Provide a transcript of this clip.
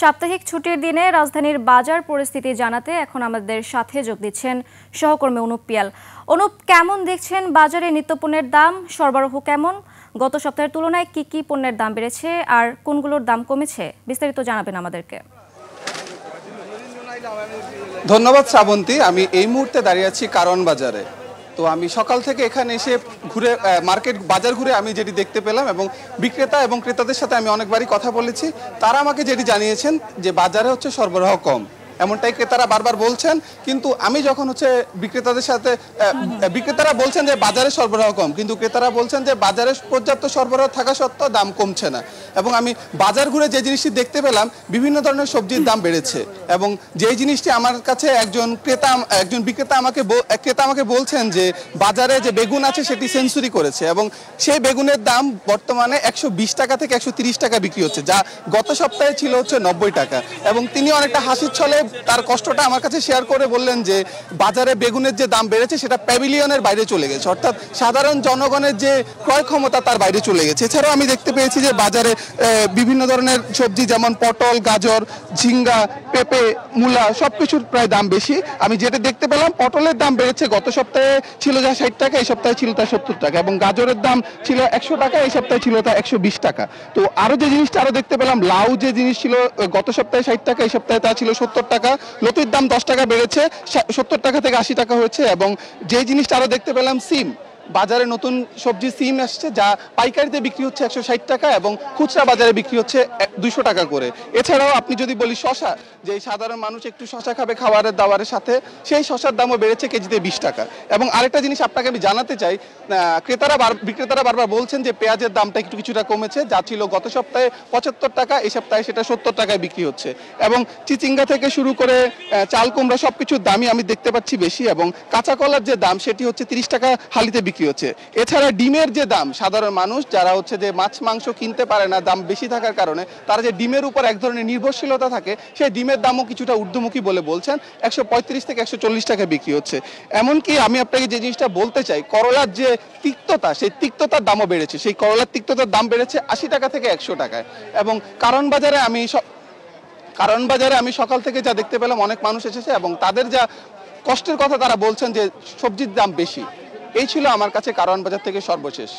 সাপ্তাহিক ছুটির দিনে রাজধানীর বাজার পরিস্থিতি জানাতে এখন আমাদের সাথে যোগ দিচ্ছেন সহকর্মী অনুপ পিয়াল। অনুপ, কেমন দেখছেন বাজারে নিত্যপণ্যের দাম, সরবরাহ কেমন, গত সপ্তাহের তুলনায় কি কি পণ্যের দাম বেড়েছে আর কোনগুলোর দাম কমেছে, বিস্তারিত জানাবেন আমাদেরকে। ধন্যবাদ শ্রাবন্তী। আমি এই মুহূর্তে দাঁড়িয়ে আছি কারণ বাজারে। তো আমি সকাল থেকে এখানে এসে ঘুরে বাজার ঘুরে আমি যেটি দেখতে পেলাম এবং বিক্রেতা এবং ক্রেতাদের সাথে আমি অনেকবারই কথা বলেছি, তারা আমাকে যেটি জানিয়েছেন যে বাজারে হচ্ছে সরবরাহ কম, এমনটাই ক্রেতারা বারবার বলছেন। কিন্তু আমি যখন হচ্ছে বিক্রেতাদের সাথে বিক্রেতারা বলছেন যে বাজারে সরবরাহ কম, কিন্তু ক্রেতারা বলছেন যে বাজারে পর্যাপ্ত সরবরাহ থাকা সত্ত্বেও দাম কমছে না। এবং আমি বাজার ঘুরে যে জিনিসটি দেখতে পেলাম, বিভিন্ন ধরনের সবজির দাম বেড়েছে এবং যেই জিনিসটি আমার কাছে একজন বিক্রেতা আমাকে বলছেন যে বাজারে যে বেগুন আছে সেটি সেঞ্চুরি করেছে এবং সেই বেগুনের দাম বর্তমানে 120 টাকা থেকে 130 টাকা বিক্রি হচ্ছে, যা গত সপ্তাহে ছিল হচ্ছে 90 টাকা। এবং তিনি অনেকটা হাসির ছলে তার কষ্টটা আমার কাছে শেয়ার করে বললেন যে বাজারে বেগুনের যে দাম বেড়েছে সেটা প্যাভিলিয়নের বাইরে চলে গেছে, অর্থাৎ সাধারণ জনগণের যে ক্রয় ক্ষমতা তার বাইরে চলে গেছে। এছাড়াও আমি দেখতে পেয়েছি যে বাজারে বিভিন্ন ধরনের সবজি যেমন পটল, গাজর, ঝিঙ্গা, পেঁপে, মূলা সবকিছুর প্রায় দাম বেশি। আমি যেটা দেখতে পেলাম, পটলের দাম বেড়েছে, গত সপ্তাহে ছিল যা 60 টাকা, এই সপ্তাহে ছিল তা 70 টাকা, এবং গাজরের দাম ছিল 100 টাকা, এই সপ্তাহে ছিল তা 120 টাকা। তো আরো যে জিনিসটা আরো দেখতে পেলাম, লাউ যে জিনিস ছিল গত সপ্তাহে 60 টাকা, এই সপ্তাহে তা ছিল 70 টাকা। লতির দাম 10 টাকা বেড়েছে, 70 টাকা থেকে 80 টাকা হয়েছে। এবং যে জিনিসটা আরো দেখতে পেলাম, সিম, বাজারে নতুন সবজি সিম আসছে, যা পাইকারিতে বিক্রি হচ্ছে 160 টাকা এবং খুচরা বাজারে বিক্রি হচ্ছে 200 টাকা করে। এছাড়াও আপনি যদি বলি শশা, যে সাধারণ মানুষ একটু শশা খাবে খাবারের দাবারের সাথে, সেই শশার দামও বেড়েছে কেজিতে 20 টাকা। এবং আরেকটা জিনিস আপনাকে আমি জানাতে চাই, বিক্রেতারা বারবার বলছেন যে পেঁয়াজের দামটা কিছুটা কমেছে, যা ছিল গত সপ্তাহে 75 টাকা, এই সপ্তাহে সেটা 70 টাকায় বিক্রি হচ্ছে। এবং চিচিঙ্গা থেকে শুরু করে চাল কুমড়া সবকিছুর দামই আমি দেখতে পাচ্ছি বেশি, এবং কাঁচা কলার যে দাম সেটি হচ্ছে 30 টাকা হালিতে বিক্রি হচ্ছে। এছাড়া ডিমের যে দাম, সাধারণ মানুষ যারা হচ্ছে যে মাছ মাংস কিনতে পারে না দাম বেশি থাকার কারণে, তারা যে ডিমের উপর এক ধরনের নির্ভরশীলতা থাকে, সেই ডিমের দামও কিছুটা ঊর্ধ্বমুখী বলে বলছেন, 135 থেকে 140 টাকা বিক্রি হচ্ছে। এমনকি আমি আপনাকে যে জিনিসটা বলতে চাই, করলার যে তিক্ততা, সেই তিক্ততার দামও বেড়েছে, সেই করলার তিক্ততার দাম বেড়েছে 80 টাকা থেকে 100 টাকায়। এবং কারণ বাজারে আমি সকাল থেকে যা দেখতে পেলাম, অনেক মানুষ এসেছে এবং তাদের যা কষ্টের কথা তারা বলছেন যে সবজির দাম বেশি। এই ছিল আমার কাছে কারণ বাজার থেকে সর্বশেষ।